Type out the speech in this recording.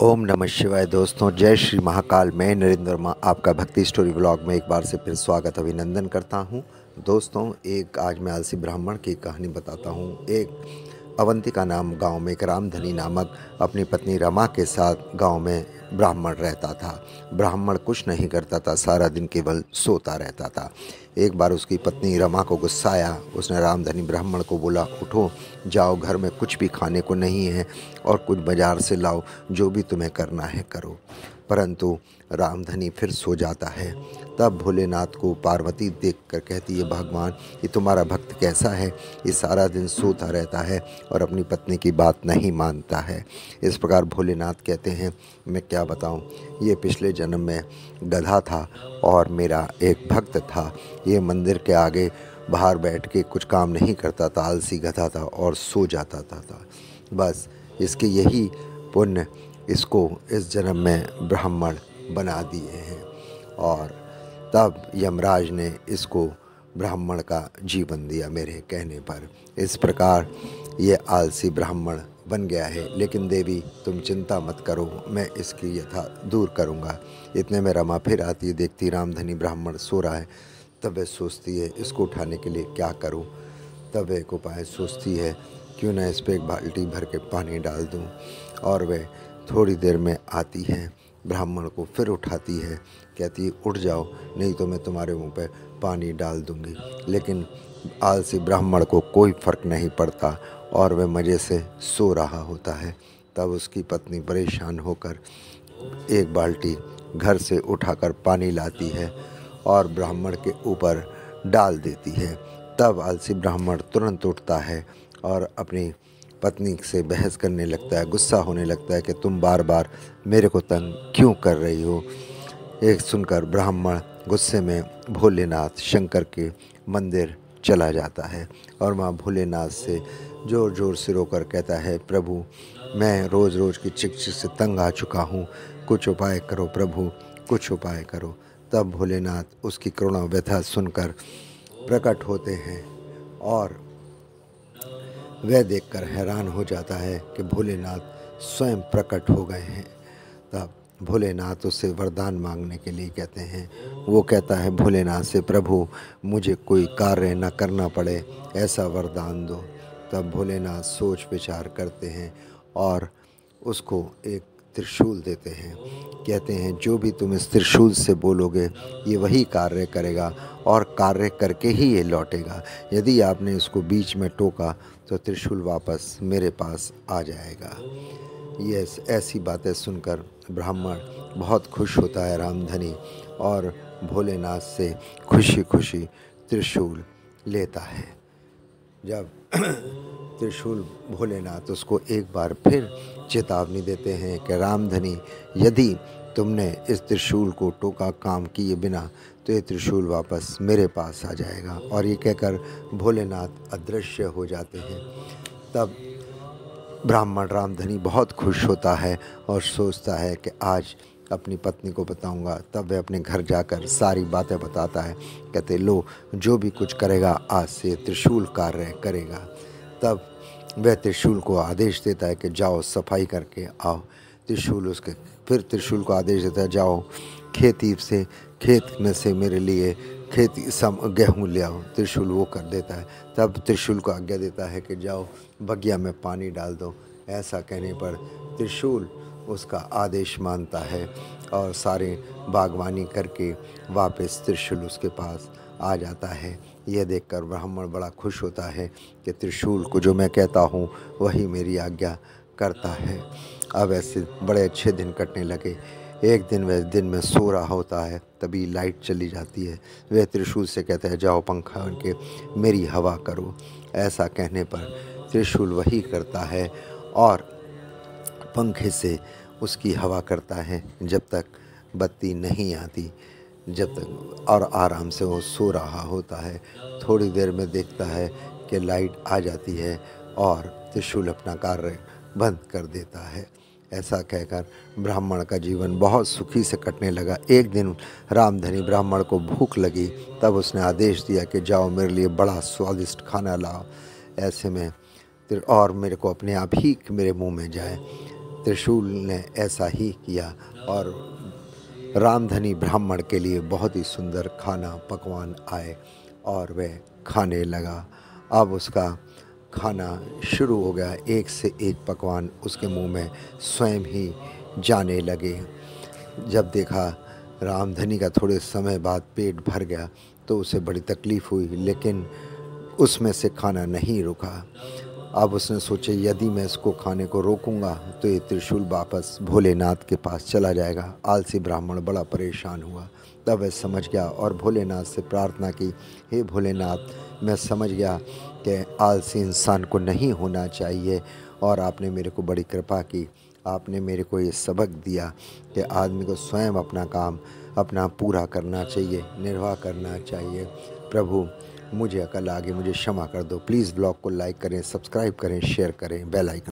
ओम नमः शिवाय। दोस्तों, जय श्री महाकाल। मैं नरेंद्र वर्मा आपका भक्ति स्टोरी व्लॉग में एक बार से फिर स्वागत अभिनंदन करता हूं। दोस्तों, आज मैं आलसी ब्राह्मण की कहानी बताता हूं। एक अवंतिका नाम गांव में एक रामधनी नामक अपनी पत्नी रमा के साथ गांव में ब्राह्मण रहता था। ब्राह्मण कुछ नहीं करता था, सारा दिन केवल सोता रहता था। एक बार उसकी पत्नी रमा को गुस्सा आया। उसने रामधनी ब्राह्मण को बोला, उठो, जाओ, घर में कुछ भी खाने को नहीं है और कुछ बाजार से लाओ, जो भी तुम्हें करना है करो। परंतु रामधनी फिर सो जाता है। तब भोलेनाथ को पार्वती देखकर कहती है, भगवान, ये तुम्हारा भक्त कैसा है? ये सारा दिन सोता रहता है और अपनी पत्नी की बात नहीं मानता है। इस प्रकार भोलेनाथ कहते हैं, मैं क्या बताऊं, ये पिछले जन्म में गधा था और मेरा एक भक्त था। ये मंदिर के आगे बाहर बैठ के कुछ काम नहीं करता था, आलसी गधा था और सो जाता था। बस इसके यही पुण्य इसको इस जन्म में ब्राह्मण बना दिए हैं। और तब यमराज ने इसको ब्राह्मण का जीवन दिया मेरे कहने पर। इस प्रकार ये आलसी ब्राह्मण बन गया है। लेकिन देवी, तुम चिंता मत करो, मैं इसकी यथा दूर करूँगा। इतने में रमा फिर आती है, देखती रामधनी ब्राह्मण सो रहा है। तब वह सोचती है, इसको उठाने के लिए क्या करूं। तब वह एक उपाय सोचती है, क्यों ना इस पर एक बाल्टी भर के पानी डाल दूं। और वह थोड़ी देर में आती है, ब्राह्मण को फिर उठाती है, कहती है, उठ जाओ, नहीं तो मैं तुम्हारे मुंह पे पानी डाल दूंगी। लेकिन आलसी ब्राह्मण को कोई फ़र्क नहीं पड़ता और वह मज़े से सो रहा होता है। तब उसकी पत्नी परेशान होकर एक बाल्टी घर से उठाकर पानी लाती है और ब्राह्मण के ऊपर डाल देती है। तब आलसी ब्राह्मण तुरंत उठता है और अपनी पत्नी से बहस करने लगता है, गुस्सा होने लगता है कि तुम बार बार मेरे को तंग क्यों कर रही हो। एक सुनकर ब्राह्मण गुस्से में भोलेनाथ शंकर के मंदिर चला जाता है और वहाँ भोलेनाथ से ज़ोर ज़ोर से रोकर कहता है, प्रभु, मैं रोज़ रोज़ की चिक से तंग आ चुका हूँ, कुछ उपाय करो प्रभु, कुछ उपाय करो। तब भोलेनाथ उसकी करुणा व्यथा सुनकर प्रकट होते हैं और वह देखकर हैरान हो जाता है कि भोलेनाथ स्वयं प्रकट हो गए हैं। तब भोलेनाथ उससे वरदान मांगने के लिए कहते हैं। वो कहता है भोलेनाथ से, प्रभु, मुझे कोई कार्य न करना पड़े, ऐसा वरदान दो। तब भोलेनाथ सोच विचार करते हैं और उसको एक त्रिशूल देते हैं। कहते हैं, जो भी तुम इस त्रिशूल से बोलोगे ये वही कार्य करेगा और कार्य करके ही ये लौटेगा। यदि आपने इसको बीच में टोका तो त्रिशूल वापस मेरे पास आ जाएगा। ये ऐसी बातें सुनकर ब्राह्मण बहुत खुश होता है रामधनी, और भोलेनाथ से खुशी खुशी त्रिशूल लेता है। जब त्रिशूल भोलेनाथ उसको एक बार फिर चेतावनी देते हैं कि रामधनी, यदि तुमने इस त्रिशूल को टोका काम किए बिना तो ये त्रिशूल वापस मेरे पास आ जाएगा। और ये कहकर भोलेनाथ अदृश्य हो जाते हैं। तब ब्राह्मण रामधनी बहुत खुश होता है और सोचता है कि आज अपनी पत्नी को बताऊंगा। तब वह अपने घर जाकर सारी बातें बताता है। कहते, लो, जो भी कुछ करेगा आज से त्रिशूल कार्य करेगा। तब वह त्रिशूल को आदेश देता है कि जाओ सफाई करके आओ। फिर त्रिशूल को आदेश देता है, जाओ खेत में से मेरे लिए गेहूँ ले आओ। त्रिशूल वो कर देता है। तब त्रिशूल को आज्ञा देता है कि जाओ बगिया में पानी डाल दो। ऐसा कहने पर त्रिशूल उसका आदेश मानता है और सारे बागवानी करके वापस त्रिशूल उसके पास आ जाता है। यह देखकर ब्राह्मण बड़ा खुश होता है कि त्रिशूल को जो मैं कहता हूँ वही मेरी आज्ञा करता है। अब ऐसे बड़े अच्छे दिन कटने लगे। एक दिन वह दिन में सो रहा होता है, तभी लाइट चली जाती है। वह त्रिशूल से कहता है, जाओ पंखा बन के मेरी हवा करो। ऐसा कहने पर त्रिशूल वही करता है और पंखे से उसकी हवा करता है जब तक बत्ती नहीं आती, जब तक, और आराम से वो सो रहा होता है। थोड़ी देर में देखता है कि लाइट आ जाती है और त्रिशूल अपना कार्य बंद कर देता है। ऐसा कहकर ब्राह्मण का जीवन बहुत सुखी से कटने लगा। एक दिन रामधनी ब्राह्मण को भूख लगी। तब उसने आदेश दिया कि जाओ मेरे लिए बड़ा स्वादिष्ट खाना लाओ, ऐसे में और मेरे को अपने आप ही मेरे मुंह में जाए। त्रिशूल ने ऐसा ही किया और रामधनी ब्राह्मण के लिए बहुत ही सुंदर खाना पकवान आए और वह खाने लगा। अब उसका खाना शुरू हो गया, एक से एक पकवान उसके मुंह में स्वयं ही जाने लगे। जब देखा रामधनी का थोड़े समय बाद पेट भर गया तो उसे बड़ी तकलीफ़ हुई, लेकिन उसमें से खाना नहीं रुका। अब उसने सोचा यदि मैं इसको खाने को रोकूंगा तो ये त्रिशूल वापस भोलेनाथ के पास चला जाएगा। आलसी ब्राह्मण बड़ा परेशान हुआ। तब वह समझ गया और भोलेनाथ से प्रार्थना की, हे भोलेनाथ, मैं समझ गया कि आलसी इंसान को नहीं होना चाहिए और आपने मेरे को बड़ी कृपा की। आपने मेरे को ये सबक दिया कि आदमी को स्वयं अपना काम अपना पूरा करना चाहिए, निर्वाह करना चाहिए। प्रभु मुझे अकल आ गई, मुझे क्षमा कर दो। प्लीज़ ब्लॉग को लाइक करें, सब्सक्राइब करें, शेयर करें, बेल आइकन